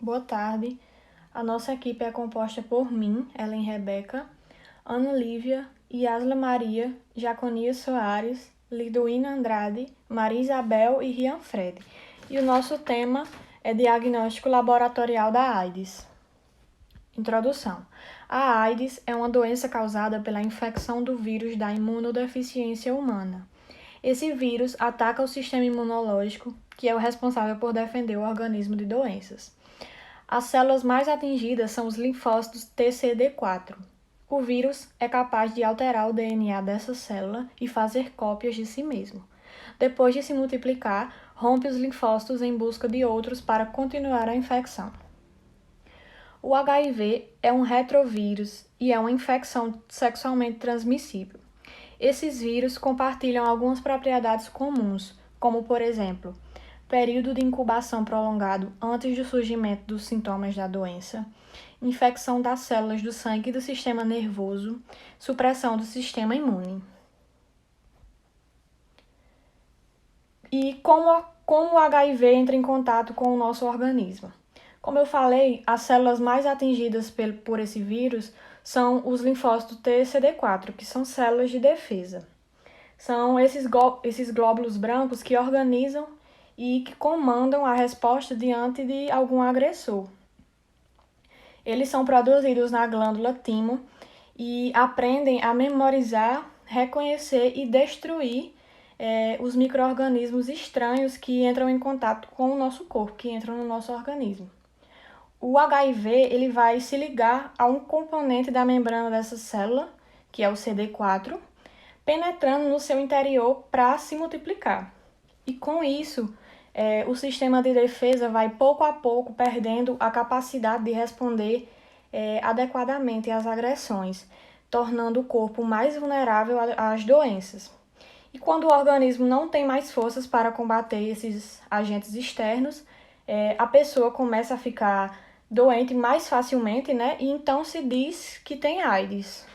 Boa tarde. A nossa equipe é composta por mim, Ellen Rebeca, Ana Lívia, Yasla Maria, Jaconias Soares, Liduína Andrade, Maria Isabel e Rian Fred. E o nosso tema é Diagnóstico Laboratorial da AIDS. Introdução. A AIDS é uma doença causada pela infecção do vírus da imunodeficiência humana. Esse vírus ataca o sistema imunológico, que é o responsável por defender o organismo de doenças. As células mais atingidas são os linfócitos TCD4. O vírus é capaz de alterar o DNA dessa célula e fazer cópias de si mesmo. Depois de se multiplicar, rompe os linfócitos em busca de outros para continuar a infecção. O HIV é um retrovírus e é uma infecção sexualmente transmissível. Esses vírus compartilham algumas propriedades comuns, como, por exemplo, período de incubação prolongado antes do surgimento dos sintomas da doença, infecção das células do sangue e do sistema nervoso, supressão do sistema imune. E como o HIV entra em contato com o nosso organismo? Como eu falei, as células mais atingidas por esse vírus são os linfócitos TCD4, que são células de defesa. São esses glóbulos brancos que organizam e que comandam a resposta diante de algum agressor. Eles são produzidos na glândula timo e aprendem a memorizar, reconhecer e destruir os micro-organismos estranhos que entram em contato com o nosso corpo, que entram no nosso organismo. O HIV ele vai se ligar a um componente da membrana dessa célula, que é o CD4, penetrando no seu interior para se multiplicar. E com isso, o sistema de defesa vai pouco a pouco perdendo a capacidade de responder adequadamente às agressões, tornando o corpo mais vulnerável às doenças. E quando o organismo não tem mais forças para combater esses agentes externos, a pessoa começa a ficar doente mais facilmente, né? E então se diz que tem AIDS.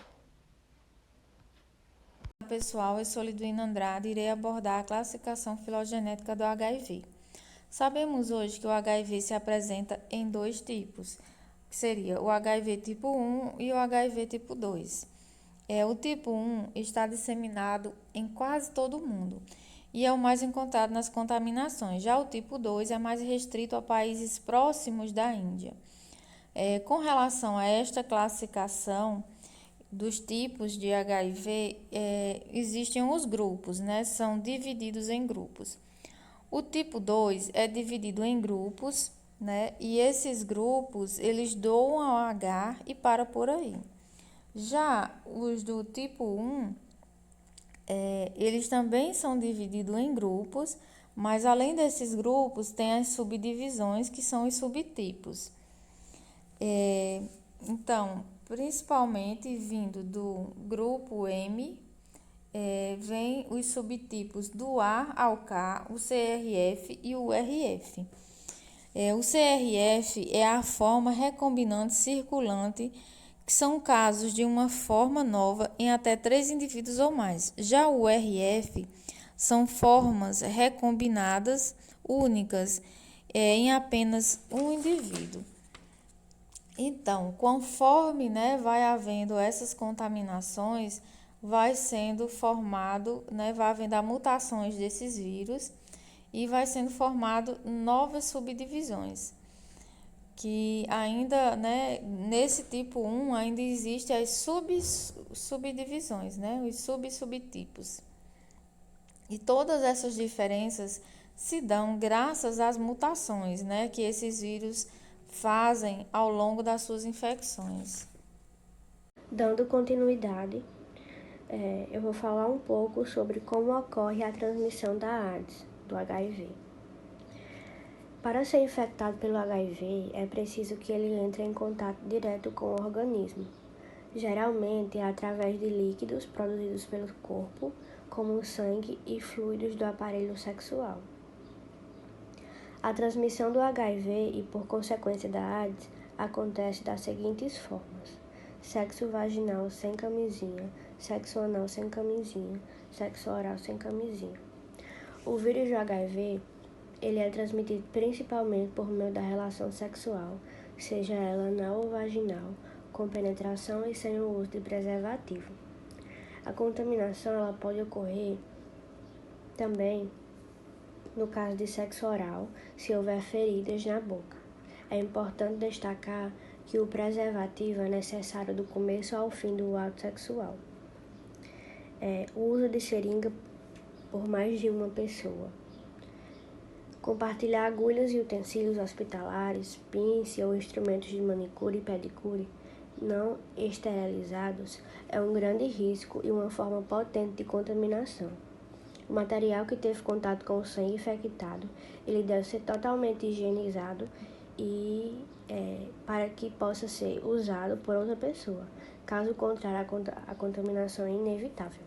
Pessoal, eu sou Liduína Andrade e irei abordar a classificação filogenética do HIV. Sabemos hoje que o HIV se apresenta em dois tipos, que seria o HIV tipo 1 e o HIV tipo 2. O tipo 1 está disseminado em quase todo o mundo e é o mais encontrado nas contaminações. Já o tipo 2 é mais restrito a países próximos da Índia. Com relação a esta classificação dos tipos de HIV, existem os grupos, né? São divididos em grupos. O tipo 2 é dividido em grupos, né? E esses grupos, eles doam ao H e para por aí. Já os do tipo 1, eles também são divididos em grupos, mas além desses grupos, tem as subdivisões, que são os subtipos. Então, principalmente vindo do grupo M, vem os subtipos do A ao K, o CRF e o RF. O CRF é a forma recombinante circulante, que são casos de uma forma nova em até 3 indivíduos ou mais. Já o RF são formas recombinadas únicas em apenas um indivíduo. Então, conforme, né, vai havendo essas contaminações, vai sendo formado, né, vai havendo mutações desses vírus e vai sendo formado novas subdivisões, que ainda, né, nesse tipo 1 ainda existem as subdivisões, né, os subtipos. E todas essas diferenças se dão graças às mutações, né, que esses vírus fazem ao longo das suas infecções. Dando continuidade, eu vou falar um pouco sobre como ocorre a transmissão da AIDS, do HIV. Para ser infectado pelo HIV, é preciso que ele entre em contato direto com o organismo. Geralmente é através de líquidos produzidos pelo corpo, como o sangue e fluidos do aparelho sexual. A transmissão do HIV e, por consequência da AIDS, acontece das seguintes formas: sexo vaginal sem camisinha, sexo anal sem camisinha, sexo oral sem camisinha. O vírus do HIV Ele é transmitido principalmente por meio da relação sexual, seja ela anal ou vaginal, com penetração e sem o uso de preservativo. A contaminação ela pode ocorrer também no caso de sexo oral, se houver feridas na boca. É importante destacar que o preservativo é necessário do começo ao fim do ato sexual. O uso de seringa por mais de uma pessoa. Compartilhar agulhas e utensílios hospitalares, pince ou instrumentos de manicure e pedicure não esterilizados é um grande risco e uma forma potente de contaminação. O material que teve contato com o sangue infectado, ele deve ser totalmente higienizado e para que possa ser usado por outra pessoa. Caso contrário, a contaminação é inevitável.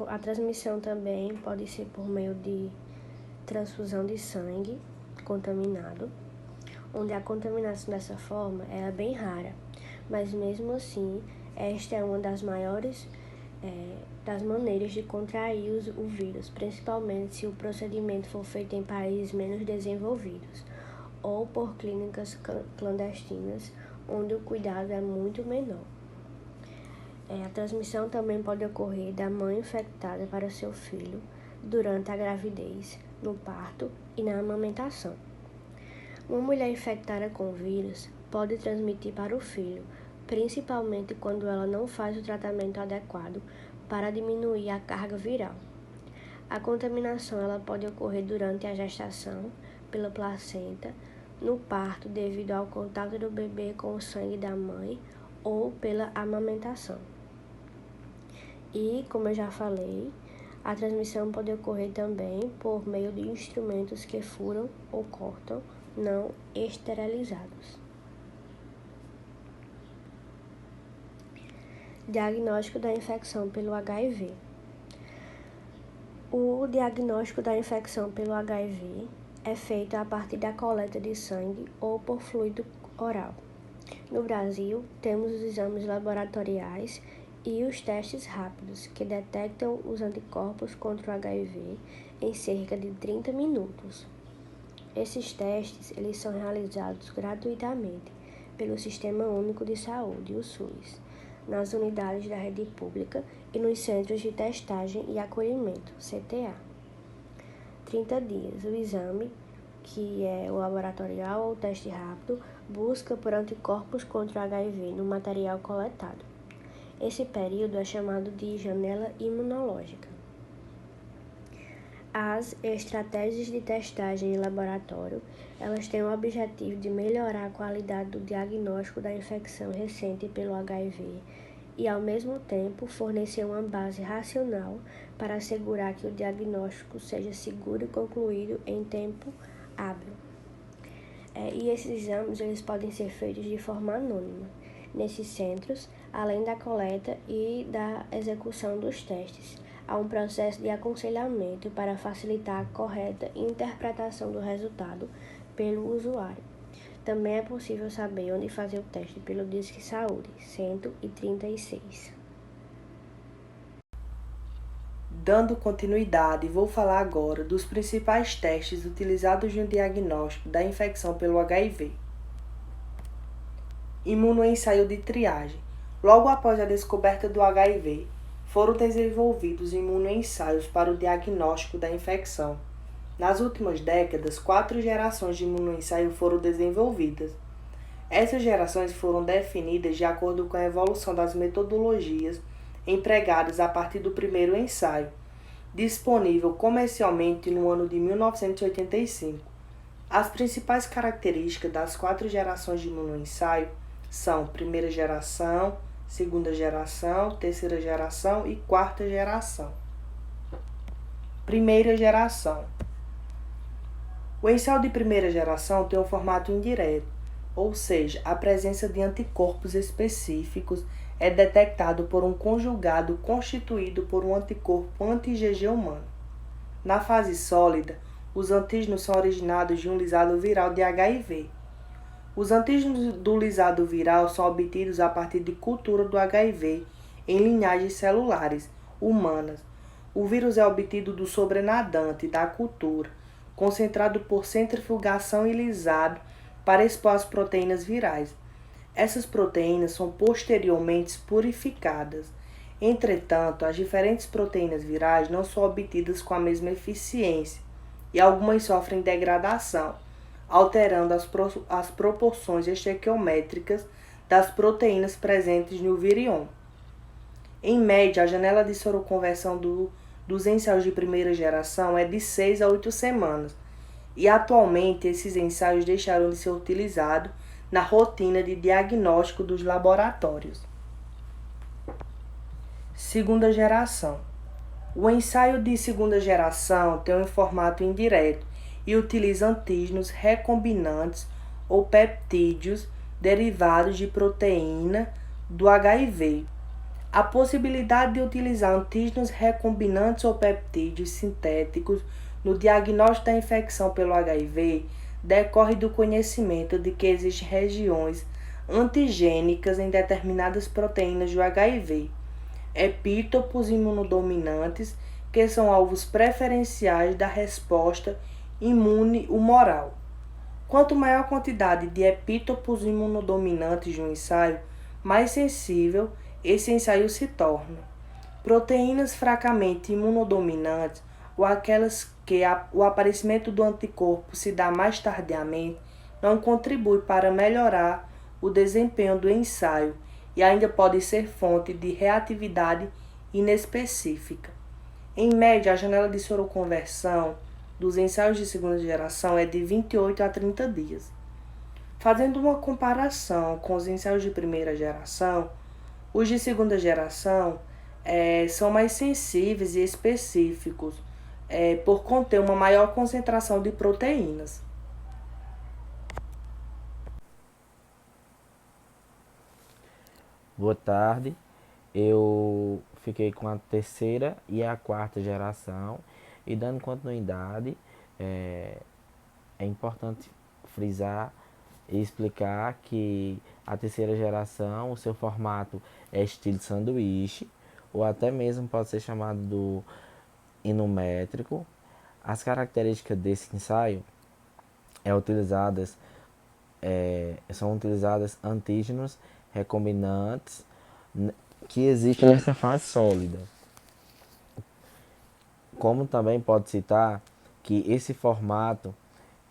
A transmissão também pode ser por meio de transfusão de sangue contaminado, onde a contaminação dessa forma é bem rara, mas mesmo assim, esta é uma das maiores das maneiras de contrair o vírus, principalmente se o procedimento for feito em países menos desenvolvidos ou por clínicas clandestinas, onde o cuidado é muito menor. A transmissão também pode ocorrer da mãe infectada para seu filho durante a gravidez, no parto e na amamentação. Uma mulher infectada com o vírus pode transmitir para o filho, principalmente quando ela não faz o tratamento adequado para diminuir a carga viral. A contaminação ela pode ocorrer durante a gestação, pela placenta, no parto devido ao contato do bebê com o sangue da mãe ou pela amamentação. E, como eu já falei, a transmissão pode ocorrer também por meio de instrumentos que furam ou cortam não esterilizados. Diagnóstico da infecção pelo HIV. O diagnóstico da infecção pelo HIV é feito a partir da coleta de sangue ou por fluido oral. No Brasil, temos os exames laboratoriais e os testes rápidos, que detectam os anticorpos contra o HIV em cerca de 30 minutos. Esses testes eles são realizados gratuitamente pelo Sistema Único de Saúde, o SUS, nas unidades da rede pública e nos centros de testagem e acolhimento, CTA. 30 dias. O exame, que é o laboratorial ou teste rápido, busca por anticorpos contra o HIV no material coletado. Esse período é chamado de janela imunológica. As estratégias de testagem em laboratório, elas têm o objetivo de melhorar a qualidade do diagnóstico da infecção recente pelo HIV e, ao mesmo tempo, fornecer uma base racional para assegurar que o diagnóstico seja seguro e concluído em tempo hábil. E esses exames eles podem ser feitos de forma anônima. Nesses centros, além da coleta e da execução dos testes, há um processo de aconselhamento para facilitar a correta interpretação do resultado pelo usuário. Também é possível saber onde fazer o teste pelo Disque Saúde 136. Dando continuidade, vou falar agora dos principais testes utilizados no diagnóstico da infecção pelo HIV. Imunoensaio de triagem. Logo após a descoberta do HIV, foram desenvolvidos imunoensaios para o diagnóstico da infecção. Nas últimas décadas, 4 gerações de imunoensaio foram desenvolvidas. Essas gerações foram definidas de acordo com a evolução das metodologias empregadas a partir do primeiro ensaio, disponível comercialmente no ano de 1985. As principais características das 4 gerações de imunoensaio são primeira geração, segunda geração, terceira geração e quarta geração. Primeira geração. O ensaio de primeira geração tem um formato indireto, ou seja, a presença de anticorpos específicos é detectado por um conjugado constituído por um anticorpo anti-IgG humano. Na fase sólida, os antígenos são originados de um lisado viral de HIV. Os antígenos do lisado viral são obtidos a partir de cultura do HIV em linhagens celulares humanas, O vírus é obtido do sobrenadante da cultura, concentrado por centrifugação e lisado para expor as proteínas virais. Essas proteínas são posteriormente purificadas. Entretanto, as diferentes proteínas virais não são obtidas com a mesma eficiência e algumas sofrem degradação, alterando as proporções estequiométricas das proteínas presentes no virion. Em média, a janela de soroconversão dos ensaios de primeira geração é de 6 a 8 semanas, e atualmente esses ensaios deixaram de ser utilizados na rotina de diagnóstico dos laboratórios. Segunda geração. O ensaio de segunda geração tem um formato indireto e utiliza antígenos recombinantes ou peptídeos derivados de proteína do HIV. A possibilidade de utilizar antígenos recombinantes ou peptídeos sintéticos no diagnóstico da infecção pelo HIV decorre do conhecimento de que existem regiões antigênicas em determinadas proteínas do HIV, epítopos imunodominantes, que são alvos preferenciais da resposta imune humoral. Quanto maior a quantidade de epítopos imunodominantes de um ensaio, mais sensível esse ensaio se torna. Proteínas fracamente imunodominantes ou aquelas que o aparecimento do anticorpo se dá mais tardiamente não contribui para melhorar o desempenho do ensaio e ainda pode ser fonte de reatividade inespecífica. Em média, a janela de soroconversão dos ensaios de segunda geração é de 28 a 30 dias. Fazendo uma comparação com os ensaios de primeira geração, os de segunda geração são mais sensíveis e específicos, por conter uma maior concentração de proteínas. Boa tarde, eu fiquei com a terceira e a quarta geração e dando continuidade, é importante frisar e explicar que a terceira geração, o seu formato é estilo sanduíche, ou até mesmo pode ser chamado do inumétrico. As características desse ensaio são utilizadas antígenos recombinantes que existem nessa fase sólida. Como também pode citar que esse formato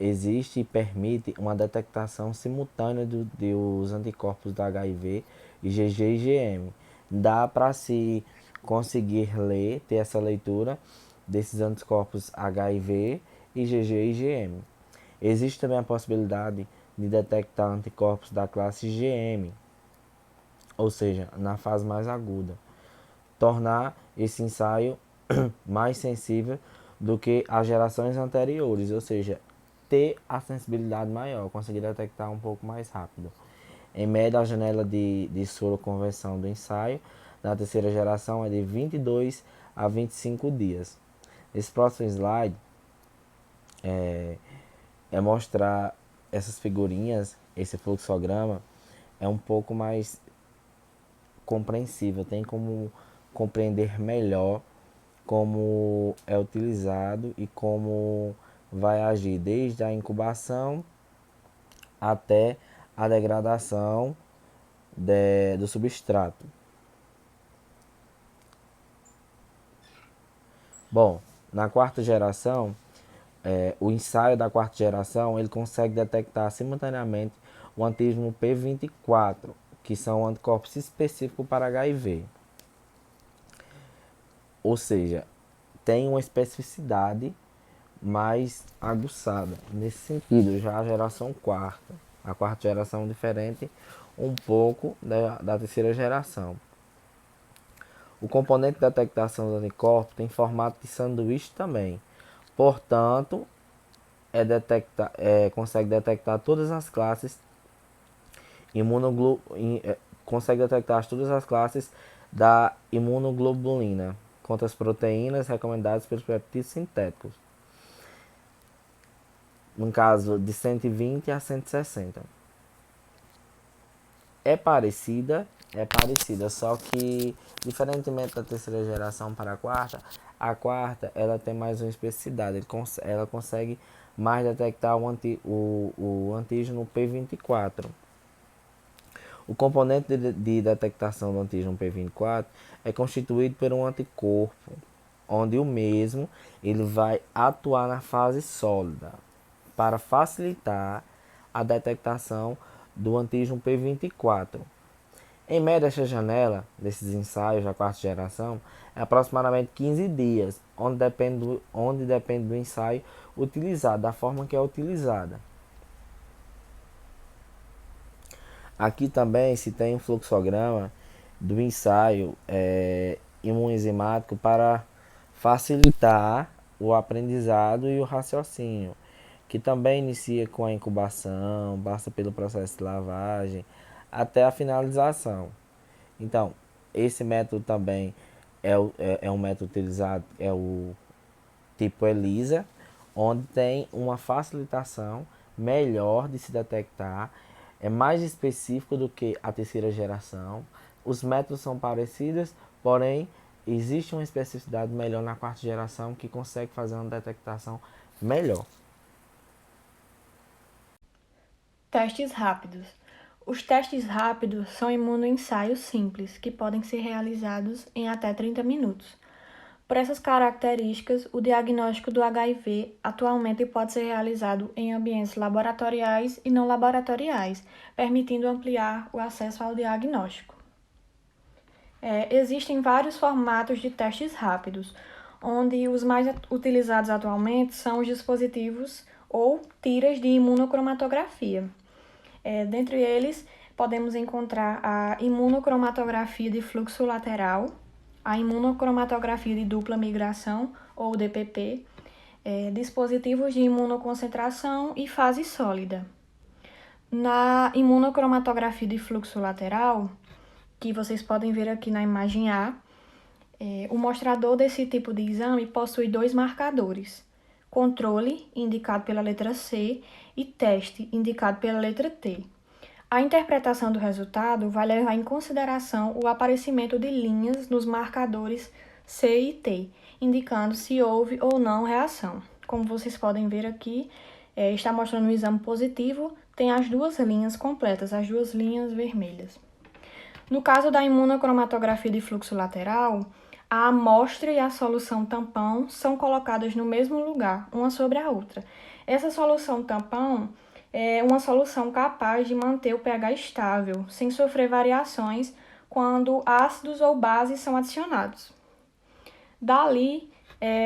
existe e permite uma detectação simultânea dos anticorpos da HIV, IgG e IgM. Dá para se conseguir ter essa leitura desses anticorpos HIV, IgG e IgM. Existe também a possibilidade de detectar anticorpos da classe IgM, ou seja, na fase mais aguda, tornar esse ensaio mais sensível do que as gerações anteriores, ou seja, ter a sensibilidade maior, conseguir detectar um pouco mais rápido. Em média, a janela de soroconversão do ensaio na terceira geração é de 22 a 25 dias. Esse próximo slide é mostrar essas figurinhas, esse fluxograma é um pouco mais compreensível, tem como compreender melhor como é utilizado e como vai agir desde a incubação até a degradação do substrato. Bom, na quarta geração, o ensaio da quarta geração ele consegue detectar simultaneamente o antígeno P24, que são anticorpos específicos para HIV. Ou seja, tem uma especificidade mais aguçada. Nesse sentido, já a geração quarta, a quarta geração diferente um pouco da terceira geração. O componente de detectação do anticorpo tem formato de sanduíche também. Portanto, consegue detectar todas as classes consegue detectar todas as classes da imunoglobulina contra as proteínas recomendadas pelos peptídeos sintéticos, no caso de 120 a 160. É parecida é parecida, só que, diferentemente da terceira geração para a quarta ela tem mais uma especificidade, ela consegue mais detectar o antígeno P24. O componente de detectação do antígeno P24 é constituído por um anticorpo, onde o mesmo ele vai atuar na fase sólida para facilitar a detectação do antígeno P24. Em média, esta janela desses ensaios da quarta geração é aproximadamente 15 dias, onde depende do ensaio utilizado, da forma que é utilizada. Aqui também se tem um fluxograma do ensaio imunoenzimático para facilitar o aprendizado e o raciocínio, que também inicia com a incubação, passa pelo processo de lavagem, até a finalização. Então, esse método também é um método utilizado, é o tipo ELISA, onde tem uma facilitação melhor de se detectar, é mais específico do que a terceira geração. Os métodos são parecidos, porém existe uma especificidade melhor na quarta geração que consegue fazer uma detectação melhor. Testes rápidos. Os testes rápidos são imunoensaios simples, que podem ser realizados em até 30 minutos. Por essas características, o diagnóstico do HIV atualmente pode ser realizado em ambientes laboratoriais e não laboratoriais, permitindo ampliar o acesso ao diagnóstico. Existem vários formatos de testes rápidos, onde os mais utilizados atualmente são os dispositivos ou tiras de imunocromatografia. Dentre eles, podemos encontrar a imunocromatografia de fluxo lateral, a imunocromatografia de dupla migração, ou DPP, dispositivos de imunoconcentração e fase sólida. Na imunocromatografia de fluxo lateral, que vocês podem ver aqui na imagem A, o mostrador desse tipo de exame possui dois marcadores: controle, indicado pela letra C, e teste, indicado pela letra T. A interpretação do resultado vai levar em consideração o aparecimento de linhas nos marcadores C e T, indicando se houve ou não reação. Como vocês podem ver aqui, está mostrando um exame positivo, tem as duas linhas completas, as duas linhas vermelhas. No caso da imunocromatografia de fluxo lateral, a amostra e a solução tampão são colocadas no mesmo lugar, uma sobre a outra. Essa solução tampão é uma solução capaz de manter o pH estável, sem sofrer variações quando ácidos ou bases são adicionados. Dali,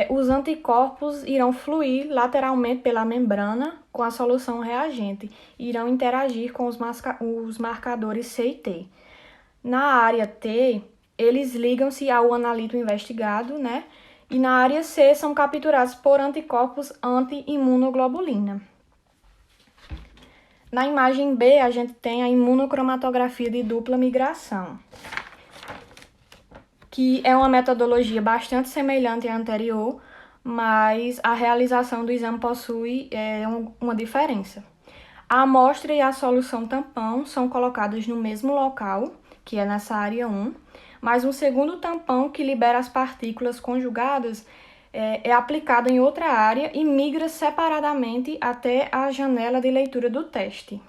os anticorpos irão fluir lateralmente pela membrana com a solução reagente e irão interagir com os marcadores C e T. Na área T, eles ligam-se ao analito investigado, né? E na área C são capturados por anticorpos anti-imunoglobulina. Na imagem B, a gente tem a imunocromatografia de dupla migração, que é uma metodologia bastante semelhante à anterior, mas a realização do exame possui uma diferença. A amostra e a solução tampão são colocadas no mesmo local, que é nessa área 1, mas um segundo tampão que libera as partículas conjugadas é aplicado em outra área e migra separadamente até a janela de leitura do teste.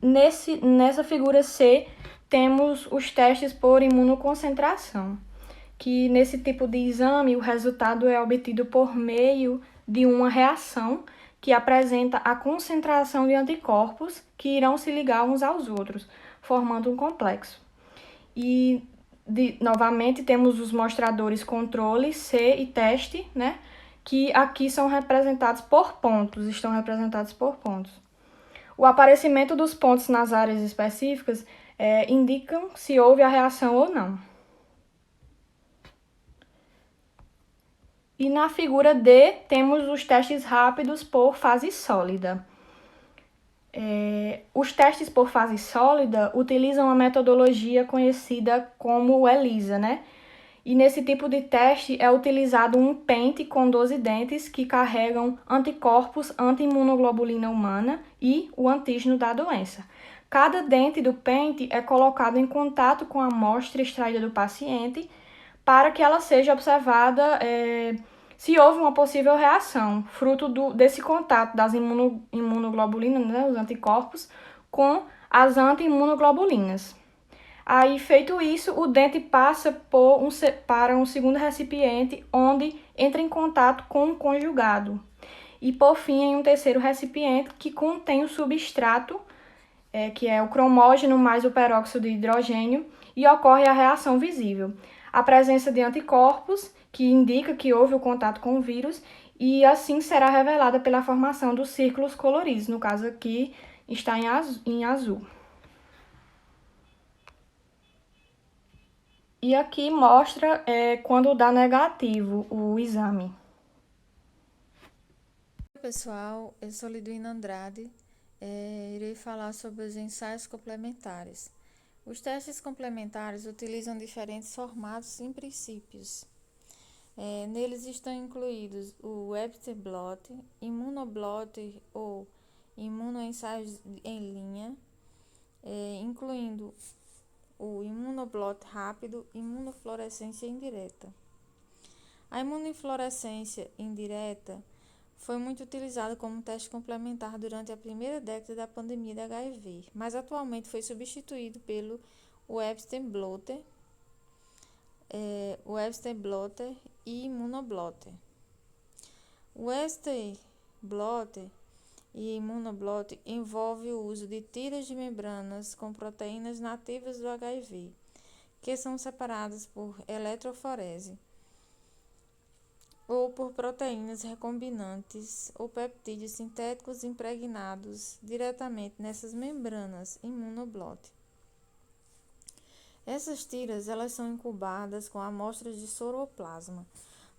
Nessa figura C, temos os testes por imunoconcentração, que nesse tipo de exame o resultado é obtido por meio de uma reação que apresenta a concentração de anticorpos que irão se ligar uns aos outros, formando um complexo. E, novamente, temos os mostradores controle, C e teste, né? Que aqui são representados por pontos, estão representados por pontos. O aparecimento dos pontos nas áreas específicas indicam se houve a reação ou não. E na figura D, temos os testes rápidos por fase sólida. Os testes por fase sólida utilizam a metodologia conhecida como ELISA, né? E nesse tipo de teste é utilizado um pente com 12 dentes que carregam anticorpos anti-imunoglobulina humana e o antígeno da doença. Cada dente do pente é colocado em contato com a amostra extraída do paciente para que ela seja observada se houve uma possível reação, fruto desse contato das imunoglobulinas, né, os anticorpos, com as anti-imunoglobulinas. Aí, feito isso, o dente passa para um segundo recipiente, onde entra em contato com um conjugado. E, por fim, em um terceiro recipiente que contém o substrato, que é o cromógeno mais o peróxido de hidrogênio, e ocorre a reação visível. A presença de anticorpos, que indica que houve o contato com o vírus, e assim será revelada pela formação dos círculos coloridos, no caso aqui está em azul. E aqui mostra quando dá negativo o exame. Pessoal, eu sou Liduína Andrade, irei falar sobre os ensaios complementares. Os testes complementares utilizam diferentes formatos e princípios. Neles estão incluídos o Webster blot, imunoblot ou imunoensaios em linha, incluindo o imunoblot rápido e imunofluorescência indireta. A imunofluorescência indireta foi muito utilizada como teste complementar durante a primeira década da pandemia da HIV, mas atualmente foi substituído pelo Webster blotter, e imunoblotter. O Webster blotter e imunoblotter envolve o uso de tiras de membranas com proteínas nativas do HIV, que são separadas por eletroforese, ou por proteínas recombinantes ou peptídeos sintéticos impregnados diretamente nessas membranas imunoblot. Essas tiras elas são incubadas com amostras de soroplasma.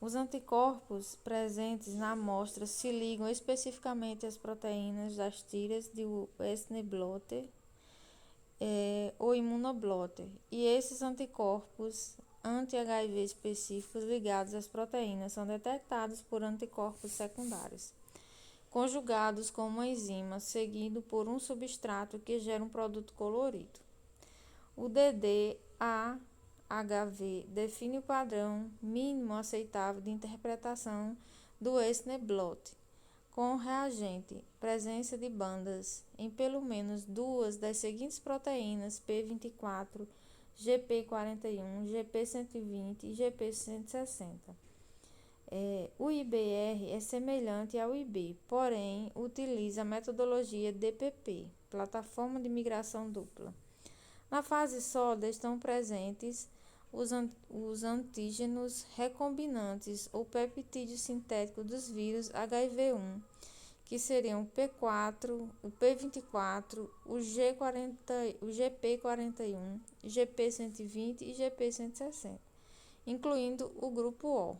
Os anticorpos presentes na amostra se ligam especificamente às proteínas das tiras de Webster blotter ou imunoblotter, e esses anticorpos anti-HIV específicos ligados às proteínas são detectados por anticorpos secundários, conjugados com uma enzima, seguido por um substrato que gera um produto colorido. O DDAHV define o padrão mínimo aceitável de interpretação do Webster blot, com reagente, presença de bandas em pelo menos duas das seguintes proteínas P24, GP41, GP120 e GP160. O IBR é semelhante ao IB, porém utiliza a metodologia DPP, plataforma de migração dupla. Na fase sólida estão presentes os antígenos recombinantes ou peptídeos sintéticos dos vírus HIV1, que seriam o P4, o P24, o GP41, GP120 e GP160, incluindo o grupo O,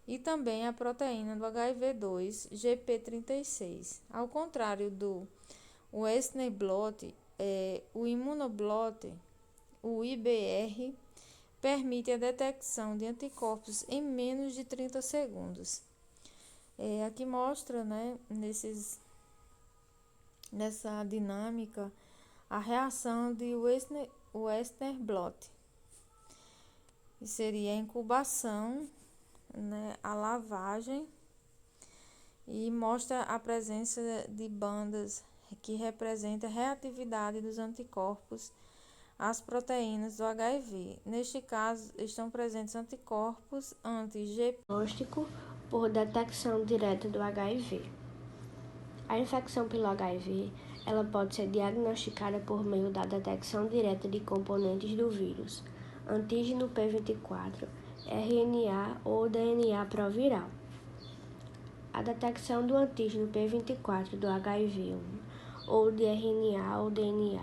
e também a proteína do HIV2, GP36. Ao contrário do Webster blot, o imunoblotter, o IBR, permite a detecção de anticorpos em menos de 30 segundos. Aqui mostra, né, nessa dinâmica, a reação de Webster blot, que seria a incubação, né, a lavagem, e mostra a presença de bandas que representa a reatividade dos anticorpos às proteínas do HIV. Neste caso, estão presentes anticorpos anti-G. Diagnóstico por detecção direta do HIV. A infecção pelo HIV, ela pode ser diagnosticada por meio da detecção direta de componentes do vírus, antígeno P24, RNA ou DNA proviral. A detecção do antígeno P24 do HIV1 ou de RNA ou DNA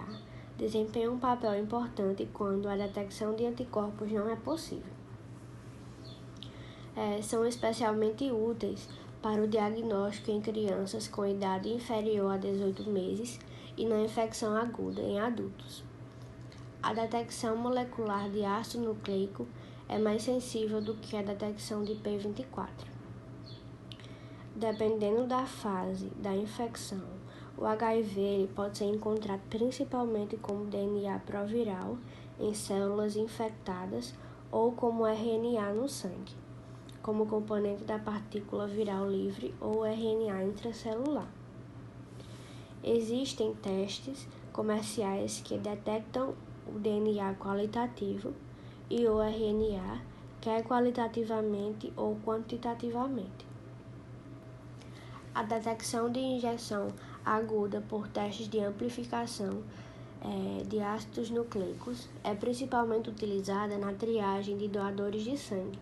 desempenha um papel importante quando a detecção de anticorpos não é possível. São especialmente úteis para o diagnóstico em crianças com idade inferior a 18 meses e na infecção aguda em adultos. A detecção molecular de ácido nucleico é mais sensível do que a detecção de P24. Dependendo da fase da infecção, O HIV ele pode ser encontrado principalmente como DNA proviral em células infectadas ou como RNA no sangue, como componente da partícula viral livre ou RNA intracelular. Existem testes comerciais que detectam o DNA qualitativo e o RNA, quer qualitativamente ou quantitativamente. A detecção de injeção aguda por testes de amplificação de ácidos nucleicos é principalmente utilizada na triagem de doadores de sangue,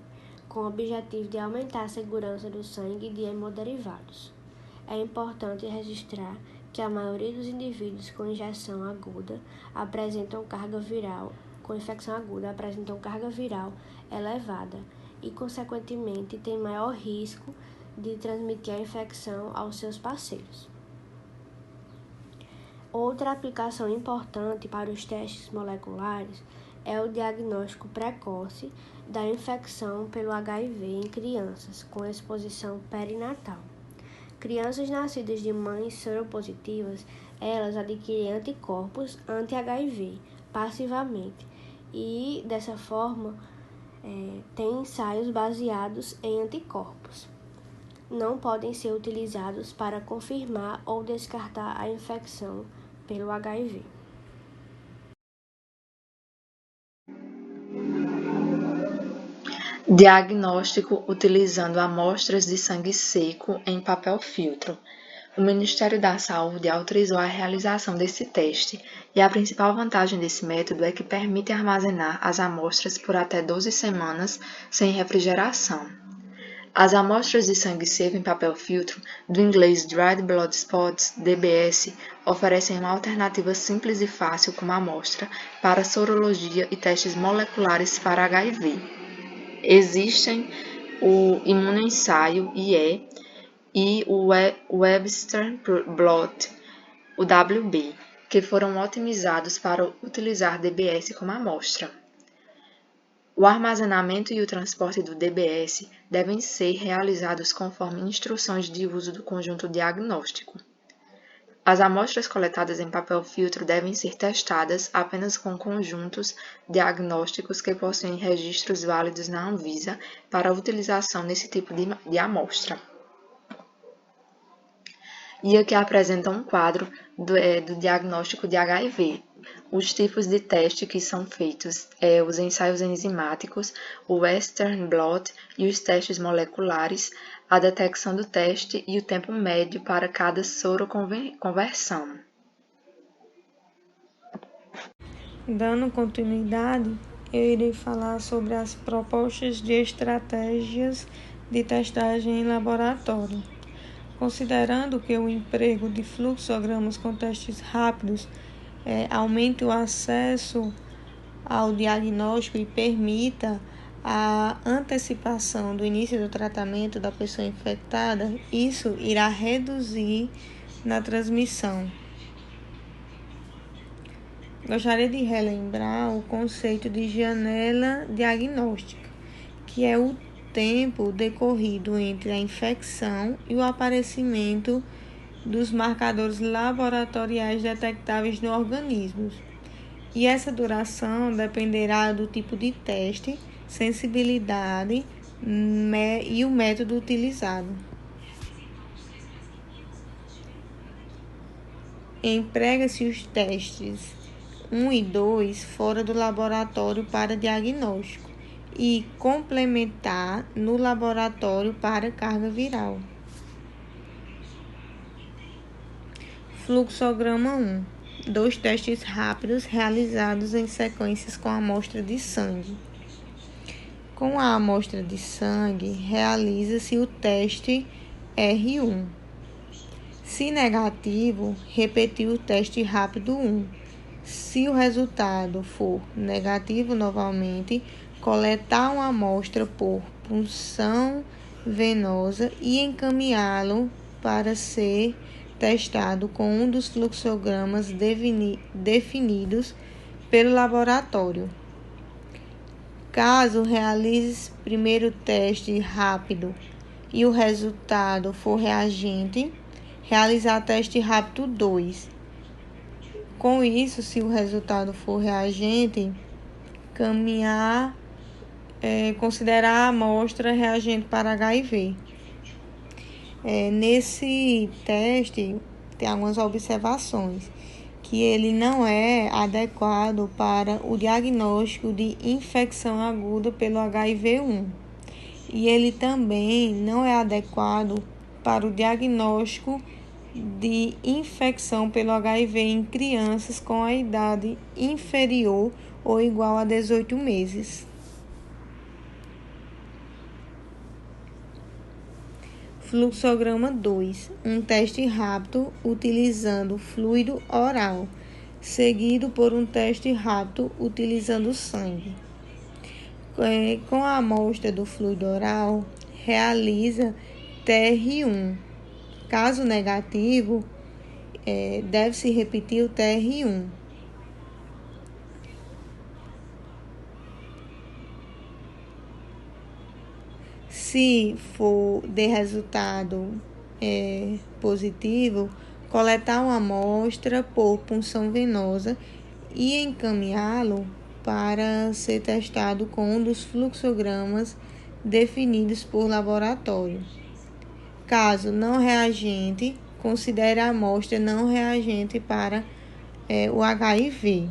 com o objetivo de aumentar a segurança do sangue de hemoderivados. É importante registrar que a maioria dos indivíduos com injeção aguda apresentam carga viral, com infecção aguda apresentam carga viral elevada e, consequentemente, têm maior risco de transmitir a infecção aos seus parceiros. Outra aplicação importante para os testes moleculares é o diagnóstico precoce da infecção pelo HIV em crianças com exposição perinatal. Crianças nascidas de mães soropositivas, elas adquirem anticorpos anti-HIV passivamente e, dessa forma, têm ensaios baseados em anticorpos. Não podem ser utilizados para confirmar ou descartar a infecção pelo HIV. Diagnóstico utilizando amostras de sangue seco em papel filtro. O Ministério da Saúde autorizou a realização desse teste e a principal vantagem desse método é que permite armazenar as amostras por até 12 semanas sem refrigeração. As amostras de sangue seco em papel filtro, do inglês Dried Blood Spots, DBS, oferecem uma alternativa simples e fácil como amostra para sorologia e testes moleculares para HIV. Existem o imunoensaio IE e o Webster Blot, o WB, que foram otimizados para utilizar DBS como amostra. O armazenamento e o transporte do DBS devem ser realizados conforme instruções de uso do conjunto diagnóstico. As amostras coletadas em papel filtro devem ser testadas apenas com conjuntos diagnósticos que possuem registros válidos na Anvisa para utilização nesse tipo de amostra. E aqui apresenta um quadro do diagnóstico de HIV. Os tipos de teste que são feitos os ensaios enzimáticos, o Western Blot e os testes moleculares, a detecção do teste e o tempo médio para cada soroconversão. Dando continuidade, eu irei falar sobre as propostas de estratégias de testagem em laboratório. Considerando que o emprego de fluxogramas com testes rápidos aumente o acesso ao diagnóstico e permita a antecipação do início do tratamento da pessoa infectada, isso irá reduzir na transmissão. Gostaria de relembrar o conceito de janela diagnóstica, que é o tempo decorrido entre a infecção e o aparecimento dos marcadores laboratoriais detectáveis no organismo. E essa duração dependerá do tipo de teste, sensibilidade e o método utilizado. Emprega-se os testes 1 e 2 fora do laboratório para diagnóstico e complementar no laboratório para carga viral. Fluxograma 1. 2 testes rápidos realizados em sequências com amostra de sangue. Com a amostra de sangue, realiza-se o teste R1. Se negativo, repetir o teste rápido 1. Se o resultado for negativo novamente, coletar uma amostra por punção venosa e encaminhá-lo para ser testado com um dos fluxogramas definidos pelo laboratório. Caso realize primeiro o teste rápido e o resultado for reagente, realizar teste rápido 2. Com isso, se o resultado for reagente, considerar a amostra reagente para HIV. Nesse teste, tem algumas observações, que ele não é adequado para o diagnóstico de infecção aguda pelo HIV-1. E ele também não é adequado para o diagnóstico de infecção pelo HIV em crianças com a idade inferior ou igual a 18 meses. Fluxograma 2. Um teste rápido utilizando fluido oral, seguido por um teste rápido utilizando sangue. Com a amostra do fluido oral, realiza TR1. Caso negativo, deve-se repetir o TR1. Se for de resultado positivo, coletar uma amostra por punção venosa e encaminhá-lo para ser testado com um dos fluxogramas definidos por laboratório. Caso não reagente, considere a amostra não reagente para o HIV.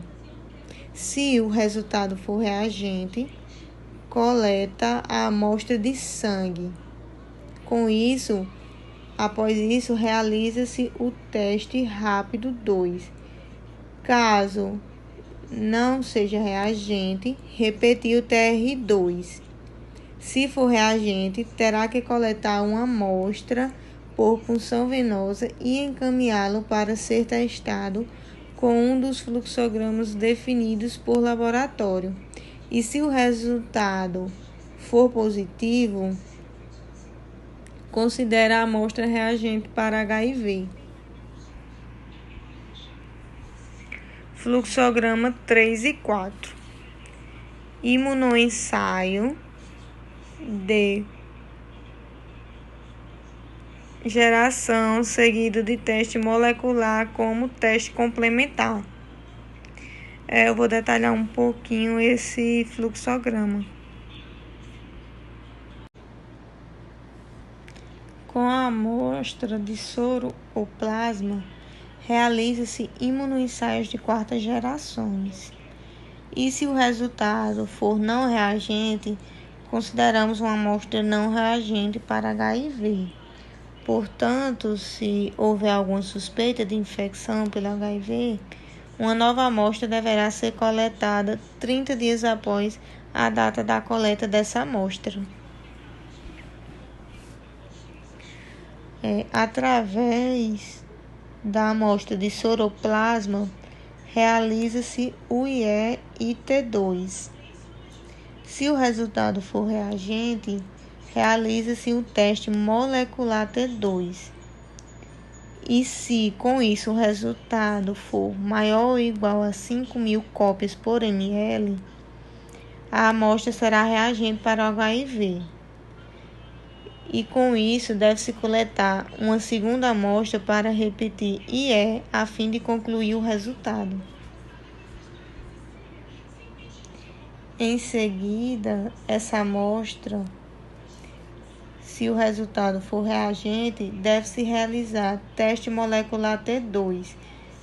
Se o resultado for reagente, coleta a amostra de sangue. Após isso, realiza-se o teste rápido 2. Caso não seja reagente, repetir o TR2. Se for reagente, terá que coletar uma amostra por punção venosa e encaminhá-lo para ser testado com um dos fluxogramas definidos por laboratório. E se o resultado for positivo, considere a amostra reagente para HIV. Fluxograma 3 e 4. Imunoensaio de geração seguido de teste molecular como teste complementar. Eu vou detalhar um pouquinho esse fluxograma. Com a amostra de soro ou plasma, realiza-se imunoensaios de quarta gerações. E se o resultado for não reagente, consideramos uma amostra não reagente para HIV. Portanto, se houver alguma suspeita de infecção pelo HIV, uma nova amostra deverá ser coletada 30 dias após a data da coleta dessa amostra. Através da amostra de soroplasma, realiza-se o IE-IT2. Se o resultado for reagente, realiza-se o teste molecular T2. E se, com isso, o resultado for maior ou igual a 5.000 cópias por ml, a amostra será reagente para o HIV. E com isso, deve-se coletar uma segunda amostra para repetir IE a fim de concluir o resultado. Em seguida, essa amostra, se o resultado for reagente, deve-se realizar teste molecular T2.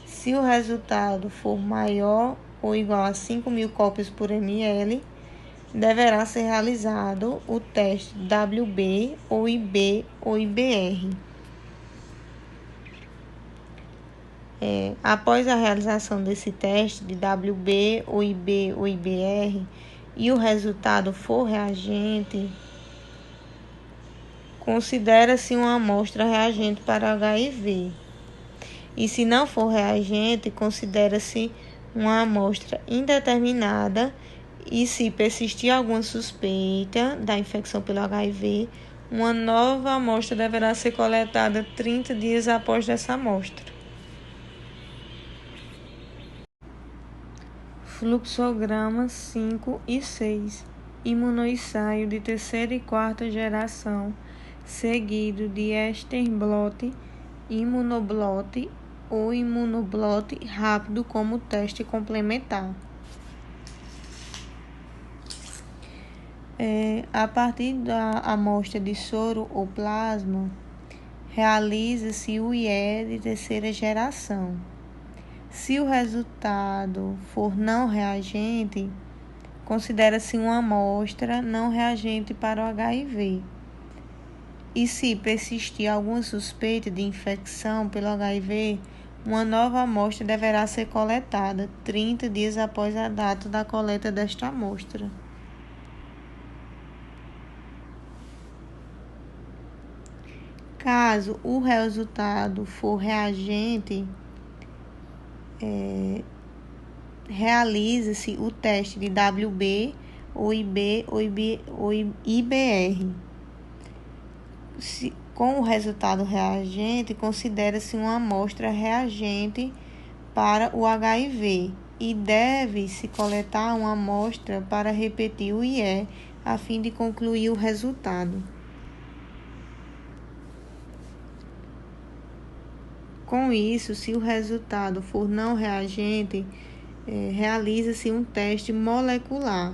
Se o resultado for maior ou igual a 5.000 cópias por ml, deverá ser realizado o teste WB ou IB ou IBR. Após a realização desse teste de WB ou IB ou IBR e o resultado for reagente, considera-se uma amostra reagente para HIV. E se não for reagente, considera-se uma amostra indeterminada. E se persistir alguma suspeita da infecção pelo HIV, uma nova amostra deverá ser coletada 30 dias após essa amostra. Fluxogramas 5 e 6. Imunoensaio de terceira e quarta geração, seguido de Ester Blot imunoblote ou imunoblote rápido como teste complementar. A partir da amostra de soro ou plasma, realiza-se o IE de terceira geração. Se o resultado for não reagente, considera-se uma amostra não reagente para o HIV. E se persistir alguma suspeita de infecção pelo HIV, uma nova amostra deverá ser coletada 30 dias após a data da coleta desta amostra. Caso o resultado for reagente, realiza-se o teste de WB ou IB ou IBR. Com o resultado reagente, considera-se uma amostra reagente para o HIV e deve-se coletar uma amostra para repetir o IE a fim de concluir o resultado. Com isso, se o resultado for não reagente, realiza-se um teste molecular.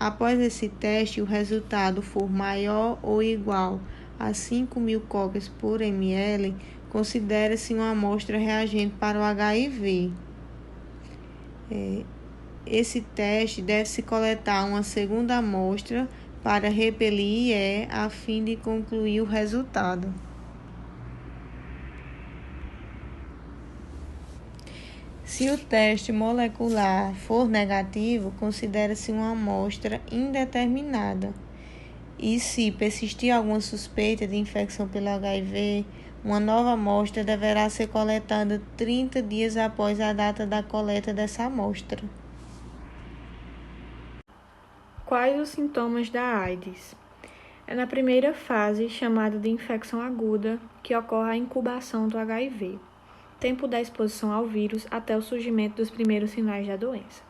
Após esse teste, o resultado for maior ou igual a 5.000 cópias por ml, considera-se uma amostra reagente para o HIV. Esse teste deve-se coletar uma segunda amostra para repelir IE a fim de concluir o resultado. Se o teste molecular for negativo, considera-se uma amostra indeterminada. E se persistir alguma suspeita de infecção pelo HIV, uma nova amostra deverá ser coletada 30 dias após a data da coleta dessa amostra. Quais os sintomas da AIDS? É na primeira fase, chamada de infecção aguda, que ocorre a incubação do HIV. Tempo da exposição ao vírus até o surgimento dos primeiros sinais da doença.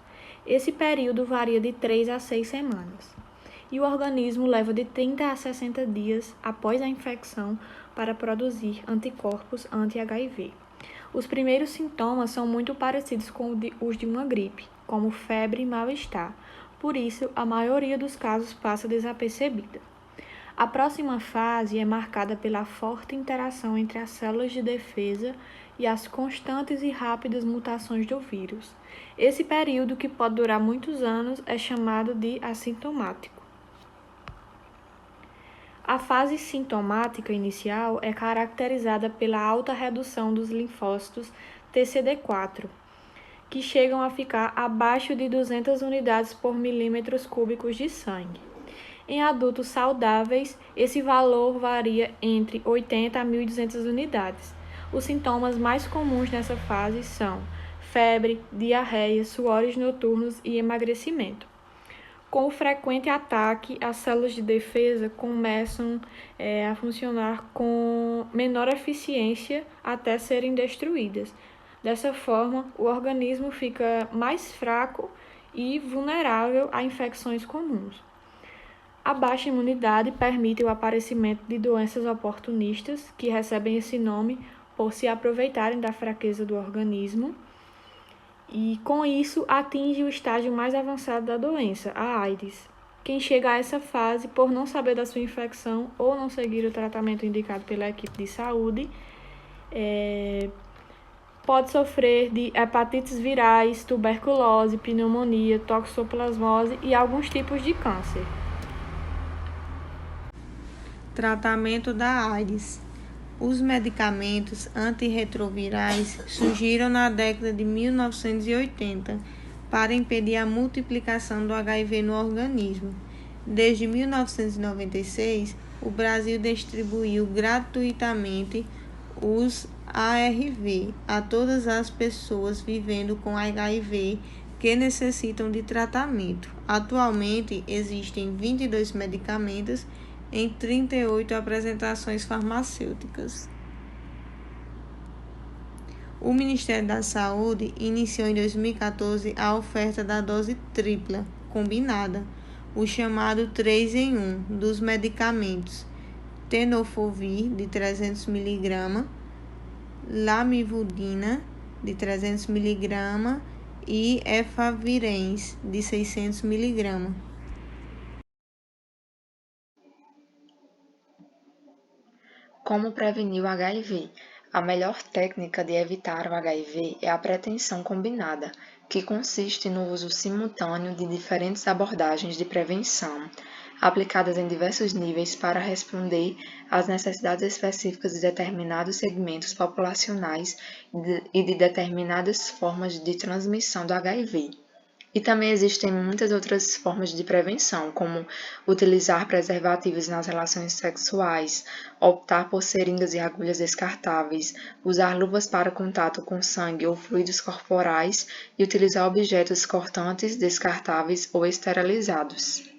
Esse período varia de 3 a 6 semanas, e o organismo leva de 30 a 60 dias após a infecção para produzir anticorpos anti-HIV. Os primeiros sintomas são muito parecidos com os de uma gripe, como febre e mal-estar, por isso a maioria dos casos passa desapercebida. A próxima fase é marcada pela forte interação entre as células de defesa e as constantes e rápidas mutações do vírus. Esse período, que pode durar muitos anos, é chamado de assintomático. A fase sintomática inicial é caracterizada pela alta redução dos linfócitos TCD4, que chegam a ficar abaixo de 200 unidades por milímetros cúbicos de sangue. Em adultos saudáveis, esse valor varia entre 80 a 1.200 unidades. Os sintomas mais comuns nessa fase são febre, diarreia, suores noturnos e emagrecimento. Com o frequente ataque, as células de defesa começam a funcionar com menor eficiência até serem destruídas. Dessa forma, o organismo fica mais fraco e vulnerável a infecções comuns. A baixa imunidade permite o aparecimento de doenças oportunistas, que recebem esse nome por se aproveitarem da fraqueza do organismo, e com isso atinge o estágio mais avançado da doença, a AIDS. Quem chega a essa fase por não saber da sua infecção ou não seguir o tratamento indicado pela equipe de saúde, pode sofrer de hepatites virais, tuberculose, pneumonia, toxoplasmose e alguns tipos de câncer. Tratamento da AIDS. Os medicamentos antirretrovirais surgiram na década de 1980 para impedir a multiplicação do HIV no organismo. Desde 1996, o Brasil distribuiu gratuitamente os ARV a todas as pessoas vivendo com HIV que necessitam de tratamento. Atualmente, existem 22 medicamentos em 38 apresentações farmacêuticas. O Ministério da Saúde iniciou em 2014 a oferta da dose tripla combinada, o chamado 3 em 1 dos medicamentos, tenofovir, de 300 mg, lamivudina, de 300 mg, e efavirenz, de 600 mg. Como prevenir o HIV? A melhor técnica de evitar o HIV é a prevenção combinada, que consiste no uso simultâneo de diferentes abordagens de prevenção, aplicadas em diversos níveis para responder às necessidades específicas de determinados segmentos populacionais e de determinadas formas de transmissão do HIV. E também existem muitas outras formas de prevenção, como utilizar preservativos nas relações sexuais, optar por seringas e agulhas descartáveis, usar luvas para contato com sangue ou fluidos corporais e utilizar objetos cortantes descartáveis ou esterilizados.